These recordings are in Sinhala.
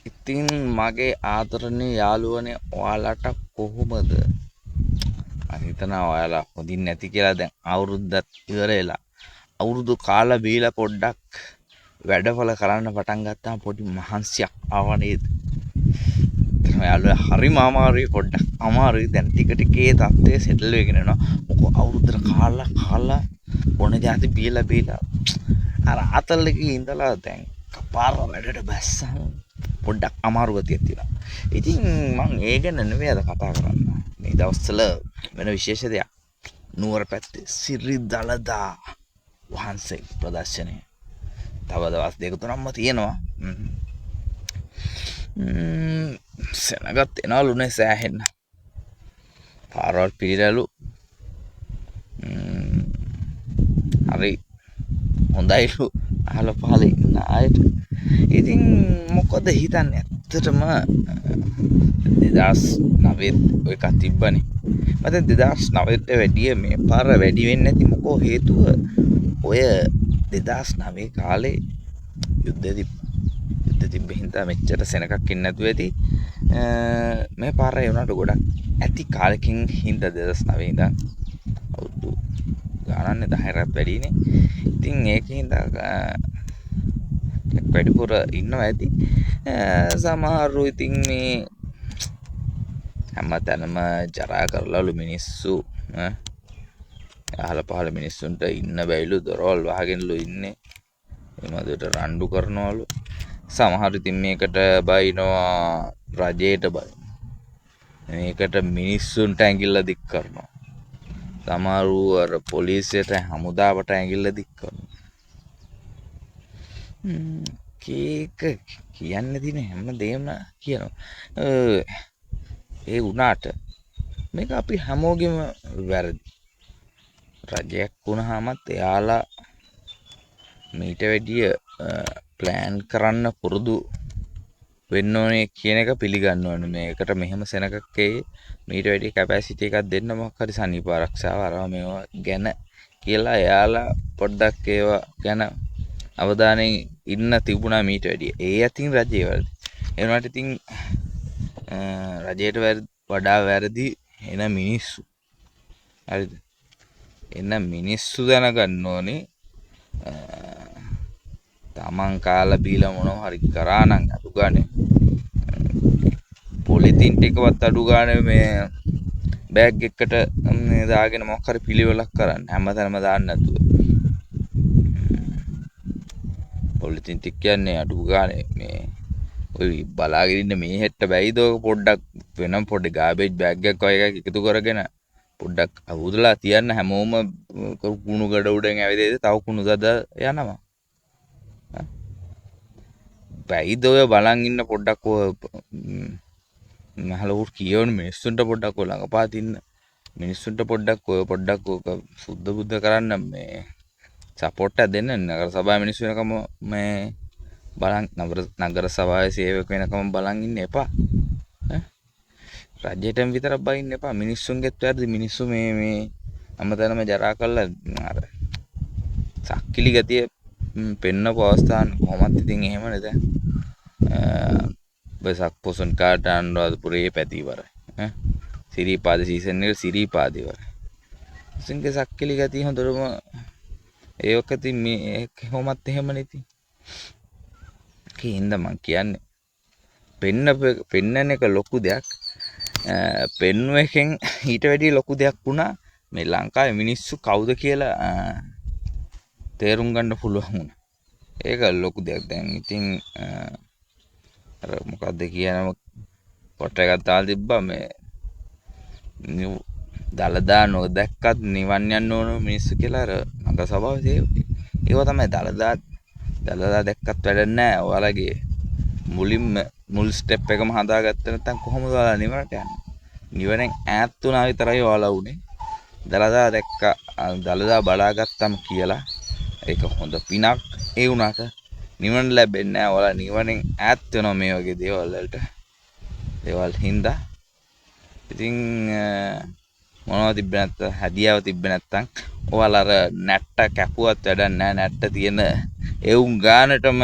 ඉතින් මගේ ආදරණීය යාළුවනේ ඔයාලට කොහොමද? මම හිතනවා ඔයාලා හොඳින් නැති කියලා දැන් අවුරුද්දක් ඉවර වෙලා. අවුරුදු කාලා බීලා පොඩ්ඩක් වැඩපොළ කරන්න පටන් ගත්තාම පොඩි මහන්සියක් ආව නේද? යාළුවා හරිම අමාරුයි පොඩ්ඩක්. අමාරුයි දැන් ටික ටිකේ තත්ත්වය සෙටල් වෙගෙන යනවා. මොකෝ අවුරුද්දට කාලා ඕන જાති බීලා අර ආතල් එකේ ඉඳලා දැන් කපාර වැඩට බැස්සම පොඩ්ඩක් අමාරු ගතියක් තියෙනවා. ඉතින් මම ඒ ගැන නෙවෙයි අද කතා කරන්න. මේ දවස්වල වෙන විශේෂ දෙයක්. නුවර පැත්තේ සිරි දළදා වහන්සේ ප්‍රදර්ශනය. තව දවස් දෙක තුනක්ම තියෙනවා. සෙනගත් එනවලුනේ සෑහෙන්න. පාරවල් පිළිරලු. හරි හොඳයිලු අහල පහල ඉන්න අයට. ඉතින් මොකද හිතන්නේ ඇත්තටම 2009 ඔය එකක් තිබ්බනේ. මට 2009ට වැඩිය මේ පාර වැඩි වෙන්නේ නැති මොකෝ හේතුව ඔය 2009 කාලේ යුද්ධ තිබ්බ හින්දා මෙච්චර සෙනගක් ඉන්නේ නැතුව ඇති. මේ පාර ඒ වුණාට ගොඩක් ඇති කාලෙකින් හින්දා 2009 ඉඳන් අවුරුදු ගානන්නේ 10කට වැඩිනේ. ඉතින් ඒකෙන් වැඩිපුර ඉන්නවා ඇති. සමහරු ඉතින් මේ හැමතැනම ජරා කරලාලු මිනිස්සු අහල පහල මිනිස්සුන්ට ඉන්න බැයිලු දොරවල් වහගෙනලු ඉන්නේ. එමදුවට රණ්ඩු කරනවලු. සමහරු ඉතින් මේකට බයිනවා රජයට බයි. මේකට මිනිස්සුන්ට ඇඟිල්ල දික් කරනවා. සමහරු අර පොලිසියට හමුදාවට ඇඟිල්ල දික් කරනවා. කීක කියන්න තියෙන හැම දෙයක්ම කියනවා. ඒ වුණාට මේක අපි හැමෝගෙම වැරදි. රජයක් වුණාමත් එයාලා මීට වැඩිය ප්ලෑන් කරන්න පුරුදු වෙන්න ඕනේ කියන එක පිළිගන්න ඕනේ. මේකට මෙහෙම සෙනගක් මීට වැඩිය කැපැසිටි එකක් දෙන්න මොකක් හරි සනීප ආරක්ෂාව අරවා මේවා ගැන කියලා එයාලා පොඩ්ඩක් ඒවා ගැන අවධානයෙන් ඉන්න තිබුණා මීට වැඩිය. ඒ අතින් රජයේ වැරදි. ඒ වුණාට ඉතින් රජයට වඩා වැරදි එන මිනිස්සු. හරිද? එන මිනිස්සු දැනගන්න ඕනේ තමන් කාලා බීලා මොනවා හරි කරා නම් අඩු ගානේ පොලිතින් ටිකවත් අඩු ගානේ මේ බෑග් එකකට දාගෙන මොකක් හරි පිළිවෙලක් කරන්න. හැමතැනම දාන්න නැතුව. පොලිතින් ටික කියන්නේ අඩු ගානේ මේ ඔය බලාගෙන ඉන්න මේ හෙට්ට බැයිද පොඩ්ඩක් වෙනම් පොඩි ගාබේජ් බෑග් එකක් වගේ එකක් එකතු කරගෙන පොඩ්ඩක් අවුදලා තියන්න. හැමෝම කුණු ගඩ උඩෙන් ඇවිදේද තව කුණු දද යනවා. බැයිද ඔය බලන් ඉන්න පොඩ්ඩක් ඔය මහලවුරු කියවන මිනිස්සුන්ට පොඩ්ඩක් ඔය ළඟපාත ඉන්න මිනිස්සුන්ට පොඩ්ඩක් ඔය ඕක සුද්ධ බුද්ධ කරන්න මේ සපෝට් එකක් දෙන්න. නගර සභාවේ මිනිස්සු වෙනකම මේ බලන් නගර සභාවේ සේවක වෙනකම බලන් ඉන්න එපා. රජයටම විතරක් බයින්න එපා. මිනිස්සුන්ගෙත් වැරදි. මිනිස්සු මේ හැමතැනම ජරා කරලා අර සක්කිලි ගතිය පෙන්නපු අවස්ථාන කොහොමත් ඉතින් එහෙම නේද? බසක් පොසොන් කාට අනුරාධපුරයේ පැතිවරයි. සිරිපාද සීසන් එක සිරිපාද ඉවරයි. සිංගේ සක්කිලි ගතිය හොඳටම ඒක ඉතින් මේ කොහොමත් එහෙමනේ ඉතින්. කීින්ද මං කියන්නේ පෙන්නන එක ලොකු දෙයක්. පෙන්නුව එකෙන් ඊට වැඩිය ලොකු දෙයක් වුණා මේ ලංකාවේ මිනිස්සු කවුද කියලා තේරුම් ගන්න පුළුවන් වුණා. ඒක ලොකු දෙයක්. දැන් ඉතින් අර මොකක්ද කියනම කොට එකක් දාලා තිබ්බා මේ දලදා නොදැක්කත් නිවන් යන්න ඕන මිනිස්සු කියලා අර නගර සභාවේ ඒව තමයි දලදා දැක්කත් වැඩක් නැහැ. ඔයාලගේ මුල් ස්ටෙප් එකම හදාගත්ත නැත්නම් කොහොමද ඔයාලා නිවනට යන්නේ? නිවනෙන් ඈත් වුණා විතරයි ඔයාලා උනේ. දලදා දැක්කා දලදා බලාගත්තම කියලා ඒක හොඳ පිනක්. ඒ වුණාට නිවන ලැබෙන්නේ නැහැ. ඔයාලා නිවනෙන් ඈත් වෙනවා මේ වගේ දේවල් වලට. දේවල් හින්දා ඉතින් මොනවද තිබ්බ නැත්නම් හැදියාව තිබ්බ නැත්නම් ඔයාලා අර නැට්ට කැපුවත් වැඩක් නැහැ. නැට්ට තියෙන එවුන් ගානටම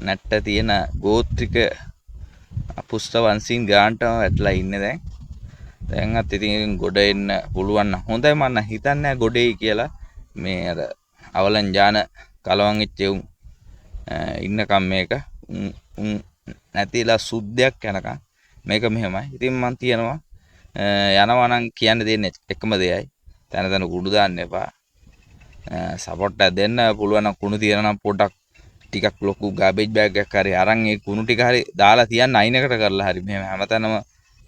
නැට්ට තියෙන ගෝත්‍රික පුෂ්ට වංශීන් ගානටම වැටලා ඉන්නේ දැන්. දැන්වත් ඉතින් ගොඩ එන්න පුළුවන් නම් හොඳයි. මම හිතන්නේ ගොඩ එයි කියලා. මේ අර අවලන් ඥාන කලවම් වෙච්ච උන් ඉන්නකම් මේක නැතිලා සුද්ධයක් යනකම් මේක මෙහෙමයි. ඉතින් මම තියනවා යනවා නම් කියන්න දෙන්නේ එකම දෙයයි. තන තන කුඩු දාන්න එපා. සපෝට් එක දෙන්න පුළුවන් නම් කුණු තියන නම් පොඩක් ටිකක් ලොකු ගාබේජ් බෑග් එකක් හරි අරන් ඒ කුණු ටික හරි දාලා තියන්න අයිනකට කරලා හරි. මෙහෙම හැමතැනම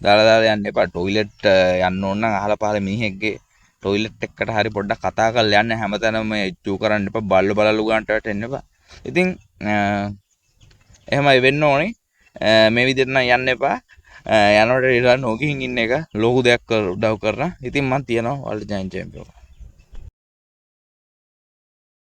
දාලා යන්න එපා. ටොයිලට් යන්න ඕන නම් අහලා පහලා මිනිහෙක්ගේ ටොයිලට් එකකට හරි පොඩ්ඩක් කතා කරලා යන්න. හැමතැනම ඉච්චු කරන්න එපා. බලු ගන්නට වැටෙන්න එපා. ඉතින් එහෙමයි වෙන්න ඕනේ. මේ විදිහට නම් යන්න එපා. යනකොට ඉතින් නොගිහින් ඉන්න එක ලොකු දෙයක් උදව් කරන. ඉතින් මම තියනවා වර්ල්ඩ් චැම්පියන්.